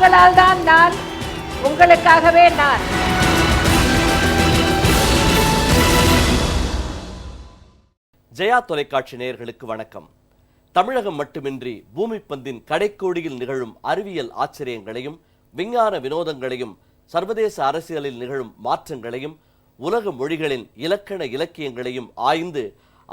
உங்களால் தான் நான், உங்களுக்காகவே நான். ஜெயா தொலைக்காட்சி நேயர்களுக்கு வணக்கம். தமிழகம் மட்டுமின்றி பூமி பந்தின் கடைக்கோடியில் நிகழும் அறிவியல் ஆச்சரியங்களையும் விஞ்ஞான வினோதங்களையும் சர்வதேச அரசியலில் நிகழும் மாற்றங்களையும் உலக மொழிகளின் இலக்கண இலக்கியங்களையும் ஆய்ந்து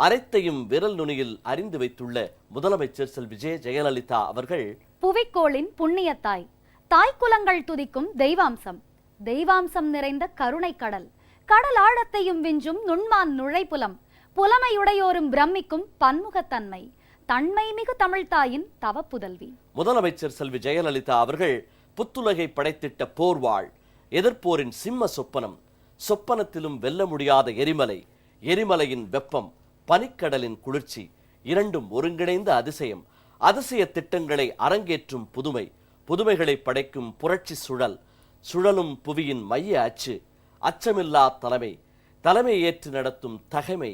அனைத்தையும் விரல் நுனியில் அறிந்து வைத்துள்ள முதலமைச்சர் செல்வி ஜெயலலிதா அவர்கள் புவிக்கோளின் புண்ணிய தாய், தாய்க்குலங்கள் துதிக்கும் தெய்வாம்சம், தெய்வாம்சம் நிறைந்த கருணை கடல், கடல் ஆழத்தையும் விஞ்சும் நுண்மான் நுழைப்புலம், புலமையுடையோரும் பிரமிக்கும் பன்முகத்தன்மை, தன்மை மிகு தமிழ்தாயின் தவப்புதல்வி. முதலமைச்சர் செல்வி ஜெயலலிதா அவர்கள் புத்துலகை படைத்திட்ட போர்வாள், எதிர்ப்போரின் சிம்ம சொப்பனம், சொப்பனத்திலும் வெல்ல முடியாத எரிமலை, எரிமலையின் வெப்பம், பனிக்கடலின் குளிர்ச்சி, இரண்டும் ஒருங்கிணைந்த அதிசயம், அதிசய திட்டங்களை அரங்கேற்றும் புதுமை, புதுமைகளை படைக்கும் புரட்சி சுழல், சுழலும் புவியின் மைய அச்சு, அச்சமில்லா தலைமை, தலைமை ஏற்று நடத்தும் தகைமை,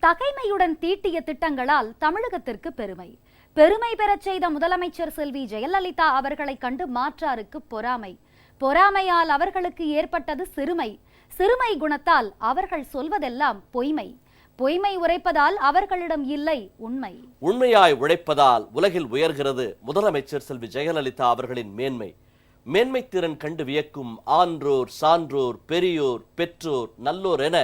தகைமையுடன் தீட்டிய திட்டங்களால் தமிழகத்திற்கு பெருமை, பெருமை பெறச் செய்த முதலமைச்சர் செல்வி ஜெயலலிதா அவர்களை கண்டு மாற்றாருக்கு பொறாமை, பொறாமையால் அவர்களுக்கு ஏற்பட்டது சிறுமை, சிறுமை குணத்தால் அவர்கள் சொல்வதெல்லாம் பொய்மை, பொய்மை உரைப்பதால் அவர்களிடம் இல்லை உண்மை, உண்மையாய் உழைப்பதால் உலகில் உயர்கிறது முதலமைச்சர் செல்வி ஜெயலலிதா அவர்களின் மேன்மை. மேன்மை திறன் கண்டு வியக்கும் ஆன்றோர், சான்றோர், பெரியோர், பெற்றோர், நல்லோர் என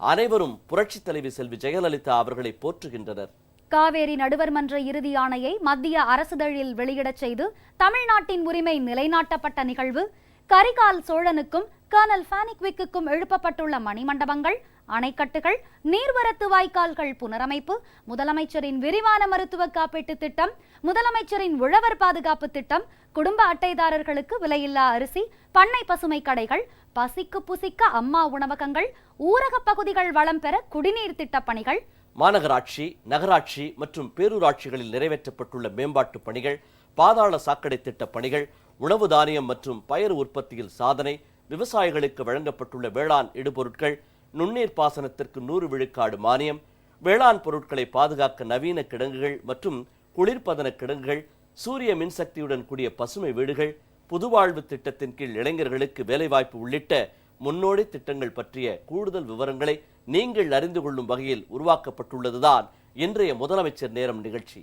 அனைவரும் புரட்சி தலைவி செல்வி ஜெயலலிதா அவர்களை போற்றுகின்றனர். காவேரி நடுவர் மன்ற இறுதி ஆணையை மத்திய அரசிதழில் வெளியிடச் செய்து தமிழ்நாட்டின் உரிமை நிலைநாட்டப்பட்ட நிகழ்வு, கரிகால் சோழனுக்கும் கர்னல் பானிக்விக்கும் எழுப்பப்பட்டுள்ள மணிமண்டபங்கள், அணைக்கட்டுகள், நீர்வரத்து வாய்க்கால்கள் புனரமைப்பு, முதலமைச்சரின் விரிவான மருத்துவ காப்பீட்டு திட்டம், முதலமைச்சரின் உழவர் பாதுகாப்பு திட்டம், குடும்ப அட்டைதாரர்களுக்கு விலையில்லா அரிசி, பண்ணை பசுமை கடைகள், பசிக்கு புசிக்க அம்மா உணவகங்கள், ஊரக பகுதிகள் வளம் பெற குடிநீர் திட்ட பணிகள், மாநகராட்சி, நகராட்சி மற்றும் பேரூராட்சிகளில் நிறைவேற்றப்பட்டுள்ள மேம்பாட்டு பணிகள், பாதாள சாக்கடை திட்ட பணிகள், உணவு தானியம் மற்றும் பயறு உற்பத்தியில் சாதனை, விவசாயிகளுக்கு வழங்கப்பட்டுள்ள வேளாண் இடுபொருட்கள், நுண்ணீர் பாசனத்திற்கு 100 விழுக்காடு மானியம், வேளாண் பொருட்களை பாதுகாக்க நவீன கிடங்குகள் மற்றும் குளிர்பதன கிடங்குகள், சூரிய மின்சக்தியுடன் கூடிய பசுமை வீடுகள், புதுவாழ்வு திட்டத்தின் கீழ் இளைஞர்களுக்கு வேலைவாய்ப்பு உள்ளிட்ட முன்னோடி திட்டங்கள் பற்றிய கூடுதல் விவரங்களை நீங்கள் அறிந்து கொள்ளும் வகையில் உருவாக்கப்பட்டுள்ளதுதான் இன்றைய முதலமைச்சர் நேரம் நிகழ்ச்சி.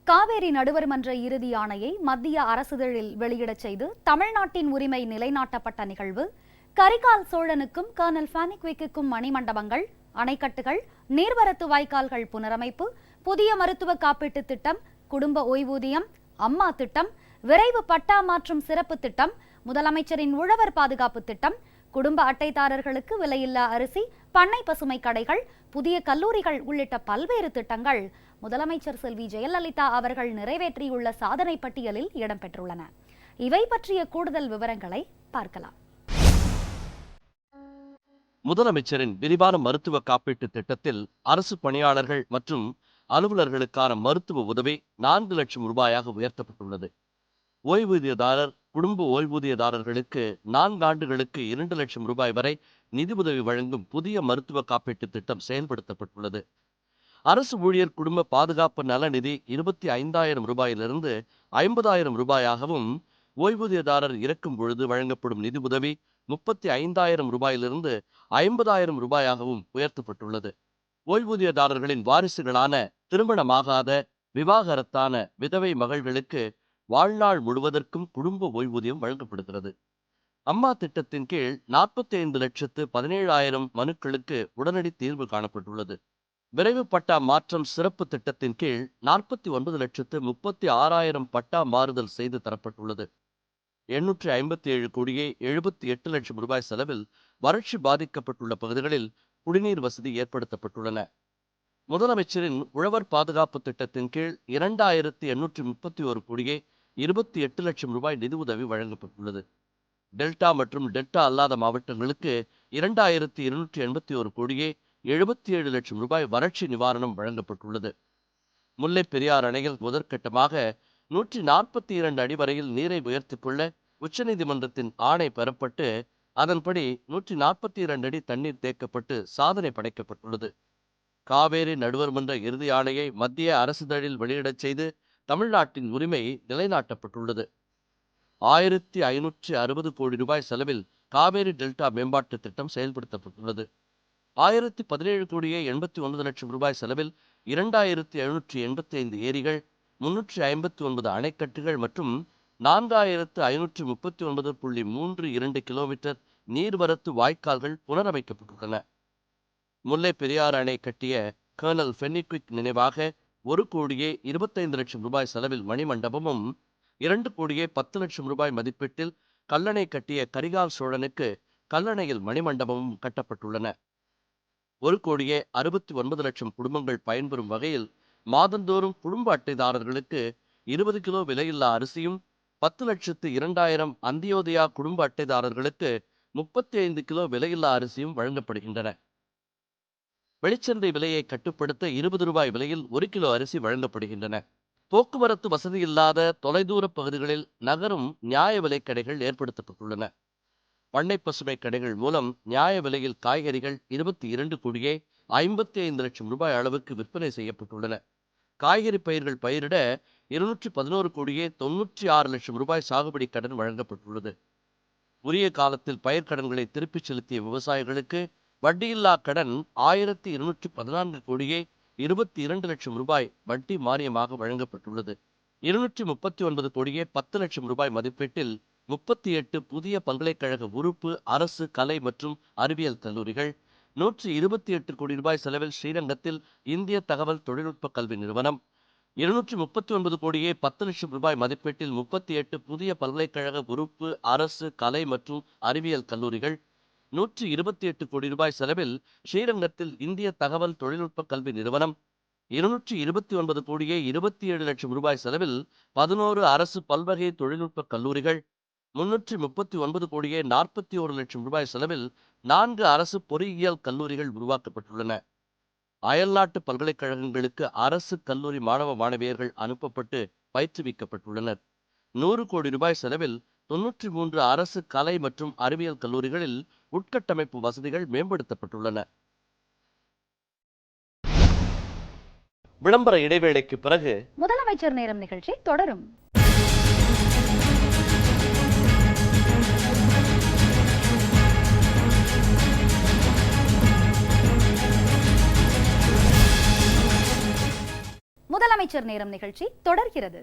காவேரி நடுவர் மன்ற இறுதி ஆணையை மத்திய அரசிதழில் வெளியிடச் செய்து தமிழ்நாட்டின் உரிமை நிலைநாட்டப்பட்ட நிகழ்வு, கரிகால் சோழனுக்கும் கர்னல் பானிக்விக்கும் மணிமண்டபங்கள், அணைக்கட்டுகள், நீர்வரத்து வாய்க்கால்கள் புனரமைப்பு, புதிய மருத்துவ காப்பீட்டு திட்டம், குடும்ப ஓய்வூதியம், அம்மா திட்டம், விரைவு பட்டா மாற்றும் சிறப்பு திட்டம், முதலமைச்சரின் உழவர் பாதுகாப்பு திட்டம், குடும்ப அட்டைதாரர்களுக்கு விலையில்லா அரிசி, பண்ணை பசுமை கடைகள், புதிய கல்லூரிகள் உள்ளிட்ட பல்வேறு திட்டங்கள் முதலமைச்சர் செல்வி ஜெயலலிதா அவர்கள் நிறைவேற்றியுள்ள சாதனை பட்டியலில் இடம்பெற்றுள்ளன. இவை பற்றிய கூடுதல் விவரங்களை பார்க்கலாம். முதலமைச்சரின் விரிவான மருத்துவ காப்பீட்டு திட்டத்தில் அரசு பணியாளர்கள் மற்றும் அலுவலர்களுக்கான மருத்துவ உதவி 4 லட்சம் ரூபாயாக உயர்த்தப்பட்டுள்ளது. ஓய்வூதியதாரர், குடும்ப ஓய்வூதியதாரர்களுக்கு 4 ஆண்டுகளுக்கு 2 லட்சம் ரூபாய் வரை நிதி உதவி வழங்கும் புதிய மருத்துவ காப்பீட்டு திட்டம் செயல்படுத்தப்பட்டுள்ளது. அரசு ஊழியர் குடும்ப பாதுகாப்பு நல நிதி 25,000 ரூபாயிலிருந்து 50,000 ரூபாயாகவும், ஓய்வூதியதாரர் இறக்கும் பொழுது வழங்கப்படும் நிதி உதவி 35,000 ரூபாயிலிருந்து 50,000 ரூபாயாகவும் உயர்த்தப்பட்டுள்ளது. ஓய்வூதியதாரர்களின் வாரிசுகளான திருமணமாகாத, விவாகரத்தான விதவை மகள்களுக்கு வாழ்நாள் முழுவதற்கும் குடும்ப ஓய்வூதியம் வழங்கப்படுகிறது. அம்மா திட்டத்தின் கீழ் 45,17,000 மனுக்களுக்கு உடனடி தீர்வு காணப்பட்டுள்ளது. விரைவு பட்டா மாற்றம் சிறப்பு திட்டத்தின் கீழ் 49,36,000 பட்டா மாறுதல் செய்து தரப்பட்டுள்ளது. 857 கோடியே 78 லட்சம் ரூபாய் செலவில் வறட்சி பாதிக்கப்பட்டுள்ள பகுதிகளில் குடிநீர் வசதி ஏற்படுத்தப்பட்டுள்ளன. முதலமைச்சரின் உழவர் பாதுகாப்பு திட்டத்தின் கீழ் 2,831 கோடியே 28 லட்சம் ரூபாய் நிதி உதவி வழங்கப்பட்டுள்ளது. டெல்டா மற்றும் டெல்டா அல்லாத மாவட்டங்களுக்கு 2,281 கோடியே 77 லட்சம் ரூபாய் வறட்சி நிவாரணம் வழங்கப்பட்டுள்ளது. முல்லை பெரியார் அணையில் முதற்கட்டமாக 142 அடி வரையில் நீரை உயர்த்திக் கொள்ள உச்சநீதிமன்றத்தின் ஆணை பெறப்பட்டு அதன்படி 142 அடி தண்ணீர் தேக்கப்பட்டு சாதனை படைக்கப்பட்டுள்ளது. காவேரி நடுவர் மன்ற இறுதி ஆணையை மத்திய அரசிதழில் வெளியிடச் செய்து தமிழ்நாட்டின் உரிமை நிலைநாட்டப்பட்டுள்ளது. 1560 கோடி ரூபாய் செலவில் காவேரி டெல்டா மேம்பாட்டு திட்டம் செயல்படுத்தப்பட்டுள்ளது. 1017 கோடியே 89 லட்சம் ரூபாய் செலவில் 2785 ஏரிகள், 359 அணைக்கட்டுகள் மற்றும் 4539.32 கிலோமீட்டர் நீர்வரத்து வாய்க்கால்கள் புனரமைக்கப்பட்டுள்ளன. முல்லை பெரியாறு அணை கட்டிய கர்னல் ஃபெனிக்விக் நினைவாக 1 கோடியே 25 லட்சம் ரூபாய் செலவில் மணிமண்டபமும், 2 கோடியே 10 லட்சம் ரூபாய் மதிப்பீட்டில் கல்லணை கட்டிய கரிகால் சோழனுக்கு கல்லணையில் மணிமண்டபமும் கட்டப்பட்டுள்ளன. 1 கோடியே 69 லட்சம் குடும்பங்கள் பயன்பெறும் வகையில் மாதந்தோறும் குடும்ப அட்டைதாரர்களுக்கு 20 கிலோ விலையில்லா அரிசியும், 10,02,000 அந்தியோதயா குடும்ப அட்டைதாரர்களுக்கு 35 கிலோ விலையில்லா அரிசியும் வழங்கப்படுகின்றன. வெளிச்சந்தை விலையை கட்டுப்படுத்த 20 ரூபாய் விலையில் 1 கிலோ அரிசி வழங்கப்படுகின்றன. போக்குவரத்து வசதியில்லாத தொலைதூர பகுதிகளில் நகரும் நியாய விலைக் கடைகள் ஏற்படுத்தப்பட்டுள்ளன. பண்ணை பசுமை கடைகள் மூலம் நியாய விலையில் காய்கறிகள் 22 கோடியே 55 லட்சம் ரூபாய் அளவுக்கு விற்பனை செய்யப்பட்டுள்ளன. காய்கறி பயிர்கள் பயிரிட 211 கோடியே 96 லட்சம் ரூபாய் சாகுபடி கடன் வழங்கப்பட்டுள்ளது. உரிய காலத்தில் பயிர்க்கடன்களை திருப்பிச் செலுத்திய விவசாயிகளுக்கு வட்டியில்லா கடன் 1214 கோடியே 22 லட்சம் ரூபாய் வட்டி மானியமாக வழங்கப்பட்டுள்ளது. 239 கோடியே 10 லட்சம் ரூபாய் மதிப்பீட்டில் 38 புதிய பல்கலைக்கழக உறுப்பு அரசு கலை மற்றும் அறிவியல் கல்லூரிகள், 128 கோடி ரூபாய் செலவில் ஸ்ரீரங்கத்தில் இந்திய தகவல் தொழில்நுட்ப கல்வி நிறுவனம், 239 கோடியே 10 லட்சம் ரூபாய் மதிப்பீட்டில் 38 புதிய பல்கலைக்கழக உறுப்பு அரசு கலை மற்றும் அறிவியல் கல்லூரிகள், 128 கோடி ரூபாய் செலவில் ஸ்ரீரங்கத்தில் இந்திய தகவல் தொழில்நுட்ப கல்வி நிறுவனம், 229 கோடியே 27 லட்சம் ரூபாய் செலவில் 11 அரசு பல்வகை தொழில்நுட்ப கல்லூரிகள், 339 கோடியே 41 லட்சம் ரூபாய் செலவில் 4 அரசு பொறியியல் கல்லூரிகள் உருவாக்கப்பட்டுள்ளன. அயல்நாட்டு பல்கலைக்கழகங்களுக்கு அரசு கல்லூரி மாணவ மாணவியர்கள் அனுப்பப்பட்டு பயிற்றுவிக்கப்பட்டுள்ளனர். 100 கோடி ரூபாய் செலவில் 93 அரசு கலை மற்றும் அறிவியல் கல்லூரிகளில் உட்கட்டமைப்பு வசதிகள் மேம்படுத்தப்பட்டுள்ளன. விளம்பர இடைவேளைக்கு பிறகு முதலமைச்சர் நேரம் நிகழ்ச்சி தொடரும். முதலமைச்சர் நேரம் நிகழ்ச்சி தொடர்கிறது.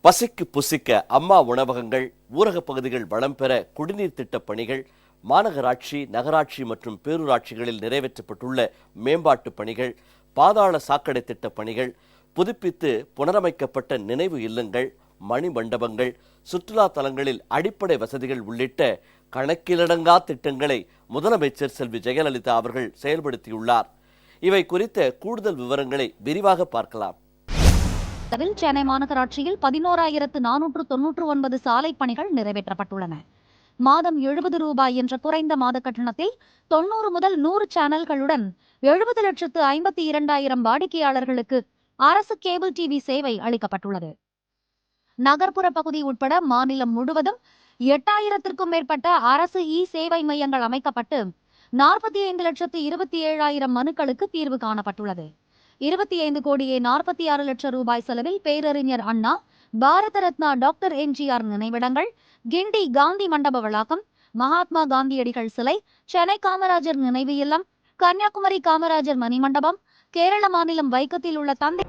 பசிக்கு புசிக்க அம்மா உணவகங்கள், ஊரக பகுதிகள் வளம் பெற குடிநீர் திட்ட பணிகள், மாநகராட்சி, நகராட்சி மற்றும் பேரூராட்சிகளில் நிறைவேற்றப்பட்டுள்ள மேம்பாட்டு பணிகள், பாதாள சாக்கடை திட்ட பணிகள், புதுப்பித்து புனரமைக்கப்பட்ட நினைவு இல்லங்கள், மணி மண்டபங்கள், சுற்றுலா தலங்களில் அடிப்படை வசதிகள் உள்ளிட்ட கணக்கிலடங்கா திட்டங்களை முதலமைச்சர் செல்வி ஜெயலலிதா அவர்கள் செயல்படுத்தியுள்ளார். இவை குறித்த கூடுதல் விவரங்களை விரிவாக பார்க்கலாம். சென்னை மாநகராட்சியில் 11,499 சாலை பணிகள் நிறைவேற்றப்பட்டுள்ளன. மாதம் 70 ரூபாய் என்ற குறைந்த மாத கட்டணத்தில் 90 முதல் 100 சேனல்களுடன் 70,52,000 வாடிக்கையாளர்களுக்கு அரசு கேபிள் டிவி சேவை அளிக்கப்பட்டுள்ளது. நகர்ப்புற பகுதி உட்பட மாநிலம் முழுவதும் 8,000க்கும் மேற்பட்ட அரசு சேவை மையங்கள் அமைக்கப்பட்டு 45,27,000 மனுக்களுக்கு தீர்வு காணப்பட்டுள்ளது. 25 கோடியே 46 லட்சம் ரூபாய் செலவில் பேரறிஞர் அண்ணா, பாரத ரத்னா டாக்டர் எம்ஜிஆர் நினைவிடங்கள், கிண்டி காந்தி மண்டப வளாகம், மகாத்மா காந்தியடிகள் சிலை, சென்னை காமராஜர் நினைவு இல்லம், கன்னியாகுமரி காமராஜர் மணிமண்டபம், கேரள மாநிலம் வைக்கத்தில் உள்ள தந்தை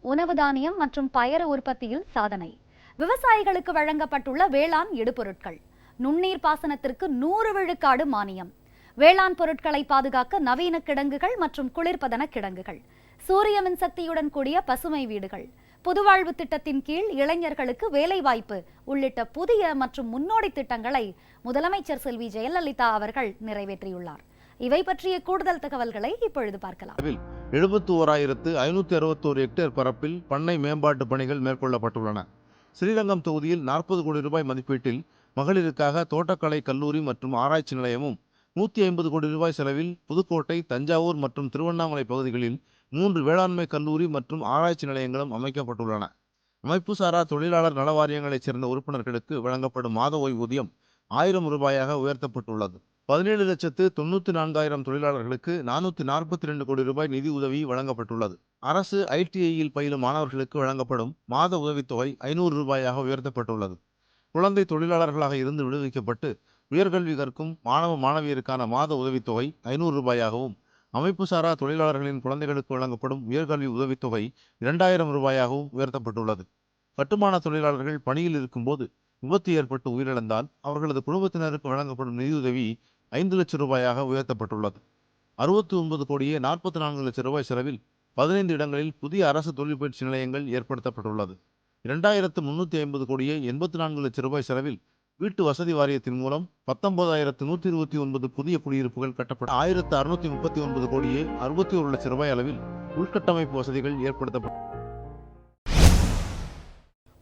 உணவு தானியம் மற்றும் பயறு உற்பத்தியில் சாதனை. விவசாயிகளுக்கு வழங்கப்பட்டுள்ள வேளாண் இடுபொருட்கள். நுண்ணீர் பாசனத்திற்கு 100 விழுக்காடு மானியம். வேளாண் பொருட்களை பாதுகாக்க நவீன கிடங்குகள் மற்றும் குளிர்பதன கிடங்குகள், சூரிய மின்சக்தியுடன் கூடிய பசுமை வீடுகள், புதுவாழ்வு திட்டத்தின் கீழ் இளைஞர்களுக்கு வேலைவாய்ப்பு உள்ளிட்ட புதிய மற்றும் முன்னோடி திட்டங்களை முதலமைச்சர் செல்வி ஜெயலலிதா அவர்கள் நிறைவேற்றியுள்ளார். இவை பற்றிய கூடுதல் தகவல்களை இப்பொழுது பார்க்கலாம். 71,561 ஹெக்டேர் பரப்பில் பண்ணை மேம்பாட்டு பணிகள் மேற்கொள்ளப்பட்டுள்ளன. ஸ்ரீரங்கம் தொகுதியில் 40 கோடி ரூபாய் மதிப்பீட்டில் மகளிருக்காக தோட்டக்கலை கல்லூரி மற்றும் ஆராய்ச்சி நிலையமும், 150 கோடி ரூபாய் செலவில் புதுக்கோட்டை, தஞ்சாவூர் மற்றும் திருவண்ணாமலை பகுதிகளில் 3 வேளாண்மை கல்லூரி மற்றும் ஆராய்ச்சி நிலையங்களும் அமைக்கப்பட்டுள்ளன. அமைப்புசாரா தொழிலாளர் நல வாரியங்களைச் சேர்ந்த உறுப்பினர்களுக்கு வழங்கப்படும் மாத ஓய்வூதியம் 1000 ரூபாயாக உயர்த்தப்பட்டுள்ளது. 17,94,000 தொழிலாளர்களுக்கு 442 கோடி ரூபாய் நிதி உதவி வழங்கப்பட்டுள்ளது. அரசு ITIயில் பயிலும் மாணவர்களுக்கு வழங்கப்படும் மாத உதவித்தொகை 500 ரூபாயாக உயர்த்தப்பட்டுள்ளது. குழந்தை தொழிலாளர்களாக இருந்து விடுவிக்கப்பட்டு உயர்கல்வி கற்கும் மாணவ மாணவியருக்கான மாத உதவித்தொகை 500 ரூபாயாகவும், அமைப்புசாரா தொழிலாளர்களின் குழந்தைகளுக்கு வழங்கப்படும் உயர்கல்வி உதவித்தொகை 2000 ரூபாயாகவும் உயர்த்தப்பட்டுள்ளது. கட்டுமான தொழிலாளர்கள் பணியில் இருக்கும்போது விபத்து ஏற்பட்டு உயிரிழந்தால் அவர்களது குடும்பத்தினருக்கு வழங்கப்படும் நிதியுதவி 5 லட்சம் ரூபாயாக உயர்த்தப்பட்டுள்ளது. 69 கோடியே 44 லட்சம் ரூபாய் செலவில் 15 இடங்களில் புதிய அரசு தொழில் பயிற்சி நிலையங்கள் ஏற்படுத்தப்பட்டுள்ளது. 2350 கோடியே 84 லட்சம் ரூபாய் செலவில் வீட்டு வசதி வாரியத்தின் மூலம் 19,129 புதிய குடியிருப்புகள் கட்டப்பட்ட 1639 கோடியே 61 லட்சம் ரூபாய் அளவில் உள்கட்டமைப்பு வசதிகள் ஏற்படுத்தப்பட்டது.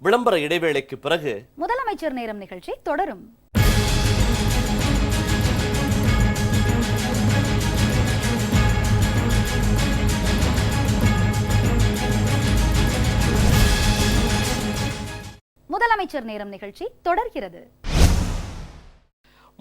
விளம்பர இடைவேளைக்கு பிறகு முதலமைச்சர் நேரம் நிகழ்ச்சி தொடரும். முதலமைச்சர் நேரம் நிகழ்ச்சி தொடர்கிறது.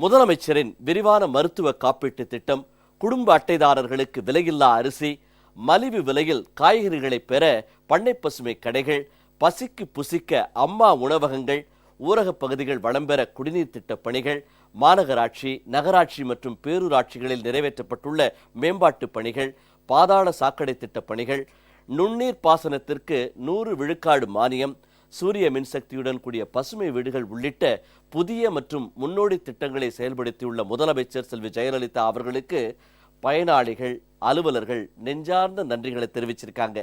முதலமைச்சரின் விரிவான மருத்துவ காப்பீட்டு திட்டம், குடும்ப அட்டைதாரர்களுக்கு விலையில்லா அரிசி, மலிவு விலையில் காய்கறிகளை பெற பண்ணை பசுமை கடைகள், பசிக்கு புசிக்க அம்மா உணவகங்கள், ஊரகப் பகுதிகள் வளம் பெற குடிநீர் திட்ட பணிகள், மாநகராட்சி, நகராட்சி மற்றும் பேரூராட்சிகளில் நிறைவேற்றப்பட்டுள்ள மேம்பாட்டு பணிகள், பாதாள சாக்கடை திட்ட பணிகள், நுண்ணீர் பாசனத்திற்கு 100 விழுக்காடு மானியம், சூரிய மின்சக்தியுடன் கூடிய பசுமை வீடுகள் உள்ளிட்ட புதிய மற்றும் முன்னோடி திட்டங்களை செயல்படுத்தியுள்ள முதலமைச்சர் செல்வி ஜெயலலிதா அவர்களுக்கு பயனாளிகள், அலுவலர்கள் நெஞ்சார்ந்த நன்றிகளை தெரிவிச்சிருக்காங்க.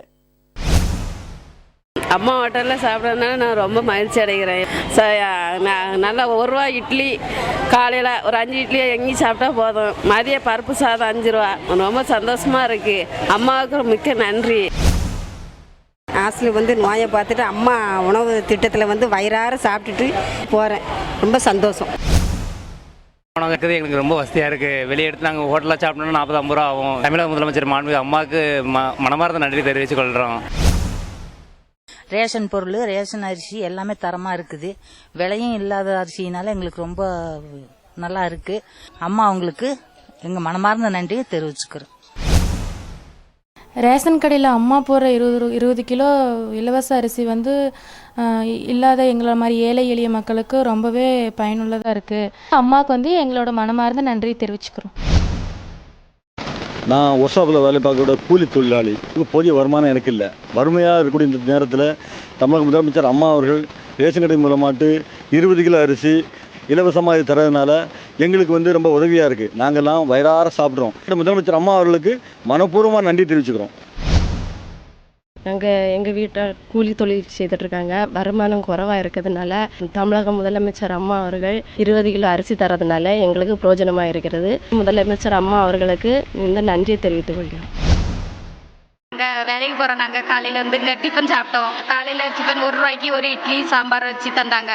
அம்மா ஹோட்டலில் சாப்பிட்றதுனால நான் ரொம்ப மகிழ்ச்சி அடைகிறேன். நல்லா 1 ரூபா இட்லி, காலையில் ஒரு 5 இட்லி எங்கேயும் சாப்பிட்டா போதும். மதிய பருப்பு சாதம் 5 ரூபா. ரொம்ப சந்தோஷமாக இருக்குது. அம்மாவுக்கு மிக்க நன்றி. ஹாஸ்டலுக்கு நோயை பார்த்துட்டு அம்மா உணவு திட்டத்தில் வயிறார சாப்பிட்டுட்டு போகிறேன். ரொம்ப சந்தோஷம். உணவு இருக்குது எங்களுக்கு ரொம்ப வசதியாக இருக்குது. வெளியே எடுத்து நாங்கள் ஹோட்டலில் சாப்பிட்டோம்னா 40-50 ரூபா ஆகும். தமிழக முதலமைச்சர் மாண்புமிகு அம்மாவுக்கு மனமார்ந்த நன்றி தெரிவித்துக் கொள்கிறோம். ரேஷன் பொருள், ரேஷன் அரிசி எல்லாமே தரமாக இருக்குது. விலையும் இல்லாத அரிசினால எங்களுக்கு ரொம்ப நல்லா இருக்குது. அம்மா அவங்களுக்கு எங்கள் மனமார்ந்த நன்றியை தெரிவிச்சுக்கிறோம். ரேஷன் கடையில் அம்மா போடுற 20 கிலோ இலவச அரிசி இல்லாத எங்களை மாதிரி ஏழை எளிய மக்களுக்கு ரொம்பவே பயனுள்ளதாக இருக்குது. அம்மாவுக்கு எங்களோட மனமார்ந்த நன்றி தெரிவிச்சுக்கிறோம். நான் ஒர்க் ஷாப்பில் வேலை பார்க்கக்கூட கூலி தொழிலாளி. போதிய வருமானம் எனக்கு இல்லை. வறுமையாக இருக்கக்கூடிய இந்த நேரத்தில் தமிழக முதலமைச்சர் அம்மா அவர்கள் ரேஷன் கடை மூலமாட்டு 20 கிலோ அரிசி இலவசமாக இது தரதுனால எங்களுக்கு ரொம்ப உதவியாக இருக்குது. நாங்கள்லாம் வயிறார சாப்பிட்றோம். முதலமைச்சர் அம்மா அவர்களுக்கு மனப்பூர்வமாக நன்றி தெரிவிச்சுக்கிறோம். நாங்கள் எங்கள் வீட்டை கூலி தொழில் செய்துட்ருக்காங்க. வருமானம் குறைவாக இருக்கிறதுனால தமிழக முதலமைச்சர் அம்மா அவர்கள் 20 கிலோ அரிசி தரதுனால எங்களுக்கு பிரயோஜனமாக இருக்கிறது. முதலமைச்சர் அம்மா அவர்களுக்கு இந்த நன்றியை தெரிவித்துக் கொள்கிறோம். நாங்கள் வேலைக்கு போகிறோம். நாங்கள் காலையில் டிஃபன் சாப்பிட்டோம். காலையில் டிஃபன் 1 ரூபாய்க்கு ஒரு இட்லி சாம்பார் வச்சு தந்தாங்க.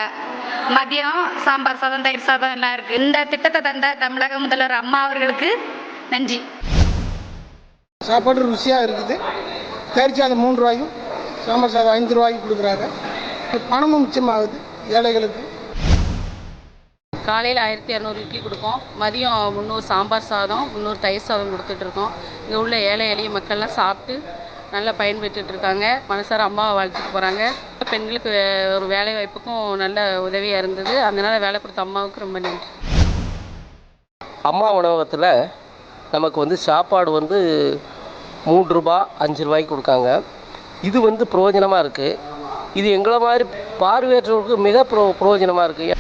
மதியம் சாம்பார் சாதம், தயிர் சாதம் எல்லாம் இருக்குது. இந்த திட்டத்தை தந்த தமிழக முதல்வர் அம்மா அவர்களுக்கு நன்றி. சாப்பாடு ருசியாக இருக்குது. தயிர் சாதம் 3 ரூபாய்க்கும், சாம்பார் சாதம் 5 ரூபாய்க்கு கொடுக்குறாங்க. பணமும் மிச்சமாகுது ஏழைகளுக்கு. காலையில் 1200 இட்லி கொடுப்போம். மதியம் 300 சாம்பார் சாதம், 300 தயிர் சாதம் கொடுத்துட்ருக்கோம். இங்கே உள்ள ஏழை எளிய மக்கள்லாம் சாப்பிட்டு நல்லா பயன்பெற்றுட்டு இருக்காங்க. மனசார அம்மாவை வாழ்த்துட்டு போகிறாங்க. பெண்களுக்கு ஒரு வேலை வாய்ப்புக்கும் நல்ல உதவியாக இருந்தது. அதனால் வேலை கொடுத்த அம்மாவுக்கு ரொம்ப நன்றி. அம்மா உணவகத்தில் நமக்கு சாப்பாடு 3 ரூபா 5 ரூபாய்க்கு கொடுக்காங்க. இது பிரயோஜனமாக இருக்குது. இது எங்களை மாதிரி பார்வையற்றவர்களுக்கு மிக பிரயோஜனமாக இருக்குது.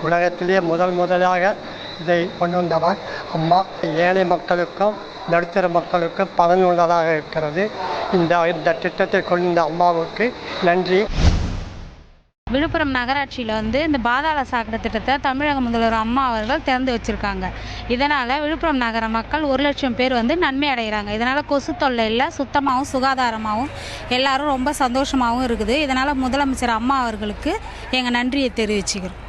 உலகத்திலேயே முதலாக இதை கொண்டு வந்தவர் அம்மா. ஏழை மக்களுக்கும் நடுத்தர மக்களுக்கும் பயனுள்ளதாக இருக்கிறது. இந்த திட்டத்தை கொண்டு வந்த அம்மாவுக்கு நன்றி. விழுப்புரம் நகராட்சியில் இந்த பாதாள சாக்கடை திட்டத்தை தமிழக முதல்வர் அம்மா அவர்கள் திறந்து வச்சுருக்காங்க. இதனால் விழுப்புரம் நகர மக்கள் 1 லட்சம் பேர் நன்மை அடைகிறாங்க. இதனால் கொசு தொல்லை இல்லை, சுத்தமாகவும் சுகாதாரமாகவும் எல்லாரும் ரொம்ப சந்தோஷமாகவும் இருக்குது. இதனால் முதலமைச்சர் அம்மா அவர்களுக்கு எங்கள் நன்றியை தெரிவிச்சுக்கிறோம்.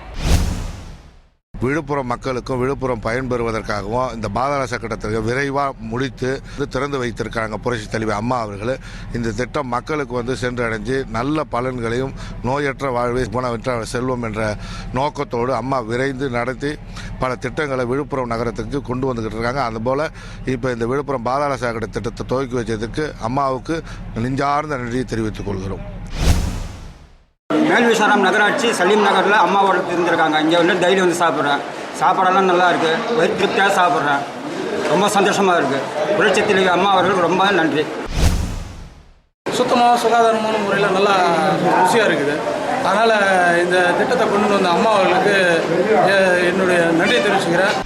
விழுப்புரம் மக்களுக்கும் விழுப்புரம் பயன்பெறுவதற்காகவும் இந்த பாதாள சாக்கடை விரைவாக முடித்து திறந்து வைத்திருக்காங்க புரட்சி தலைவி அம்மா அவர்கள். இந்த திட்டம் மக்களுக்கு சென்றடைஞ்சு நல்ல பலன்களையும் நோயற்ற வாழ்வை குணமற்ற செல்வம் என்ற நோக்கத்தோடு அம்மா விரைந்து நடத்தி பல திட்டங்களை விழுப்புரம் நகரத்துக்கு கொண்டு வந்துக்கிட்டு இருக்காங்க. அதுபோல் இப்போ இந்த விழுப்புரம் பாதாள சாக்கடை திட்டத்தை துவக்கி வச்சதுக்கு அம்மாவுக்கு நெஞ்சார்ந்த நன்றியை தெரிவித்துக் கொள்கிறோம். மேல்விசாரம் நகராட்சி சலீம் நகரில் அம்மாவோட இருந்திருக்காங்க. இங்கே டெய்லி சாப்பிட்றேன். சாப்பாடெல்லாம் நல்லா இருக்குது. வயிறு திருப்தியாக சாப்பிட்றேன். ரொம்ப சந்தோஷமாக இருக்குது. புரட்சி தலைவி அம்மா அவர்களுக்கு ரொம்ப நன்றி. சுத்தமாக சுகாதாரமான முறையில் நல்லா ருசியாக இருக்குது. அதனால் இந்த திட்டத்தை கொண்டு வந்த அம்மா அவர்களுக்கு என்னுடைய நன்றியை தெரிவிச்சுக்கிறேன்.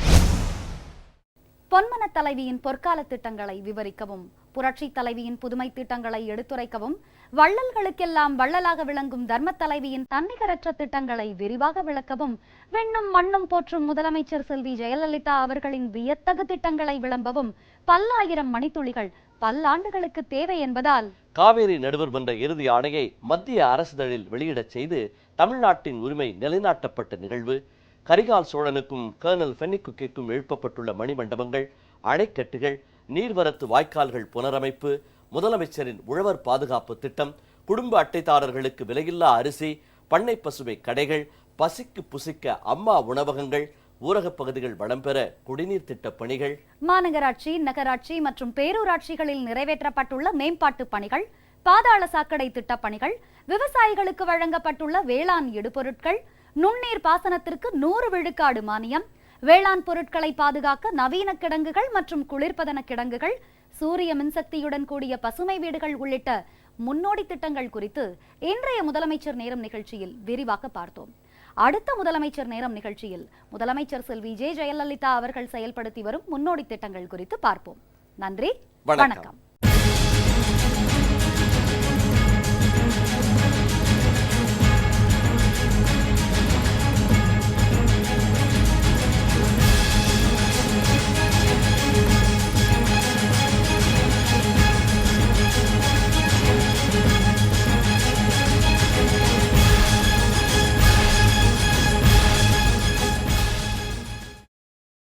பொன்மன தலைவியின் பொற்கால திட்டங்களை விவரிக்கவும், புரட்சி தலைவியின் புதுமை திட்டங்களை எடுத்துரைக்கவும், வள்ளல்களுக்கெல்லாம் வள்ளலாக விளங்கும் தர்ம தலைவியின் தன்னிகரற்ற திட்டங்களை விரிவாக விளக்கவும், விண்ணும் மண்ணும் போற்றும் முதலமைச்சர் செல்வி ஜெயலலிதா அவர்களின் வியத்தகு திட்டங்களை விளம்பவும் பல்லாயிரம் மணித்துளிகள் பல்லாண்டுகளுக்கு தேவை என்பதால் காவேரி நடுவர் மன்ற இறுதி ஆணையை மத்திய அரசிதழில் வெளியிடச் செய்து தமிழ்நாட்டின் உரிமை நிலைநாட்டப்பட்ட நிகழ்வு, கரிகால் சோழனுக்கும் கர்னல் ஃபெனிக்குக்கும் எழுப்பப்பட்டுள்ள மணிமண்டபங்கள், அணைக்கட்டுகள், நீர்வரத்து வாய்க்கால்கள் புனரமைப்பு, முதலமைச்சரின் உழவர் பாதுகாப்பு திட்டம், குடும்ப அட்டைதாரர்களுக்கு விலையில்லா அரிசி, பண்ணை பசுமை கடைகள், பசிக்கு புசிக்க அம்மா உணவகங்கள், ஊரகப் பகுதிகள் வளம் பெற குடிநீர் திட்ட பணிகள், மாநகராட்சி, நகராட்சி மற்றும் பேரூராட்சிகளில் நிறைவேற்றப்பட்டுள்ள மேம்பாட்டு பணிகள், பாதாள சாக்கடை திட்ட பணிகள், விவசாயிகளுக்கு வழங்கப்பட்டுள்ள வேளாண் இடுபொருட்கள், நுண்ணீர் பாசனத்திற்கு 100 விழுக்காடு மானியம், வேளாண் பொருட்களை பாதுகாக்க நவீன கிடங்குகள் மற்றும் குளிர்பதன கிடங்குகள், சூரிய மின்சக்தியுடன் கூடிய பசுமை வீடுகள் உள்ளிட்ட முன்னோடி திட்டங்கள் குறித்து இன்றைய முதலமைச்சர் நேரம் நிகழ்ச்சியில் விரிவாக பார்த்தோம். அடுத்த முதலமைச்சர் நேரம் நிகழ்ச்சியில் முதலமைச்சர் செல்வி ஜெயலலிதா அவர்கள் செயல்படுத்தி வரும் முன்னோடி திட்டங்கள் குறித்து பார்ப்போம். நன்றி, வணக்கம்.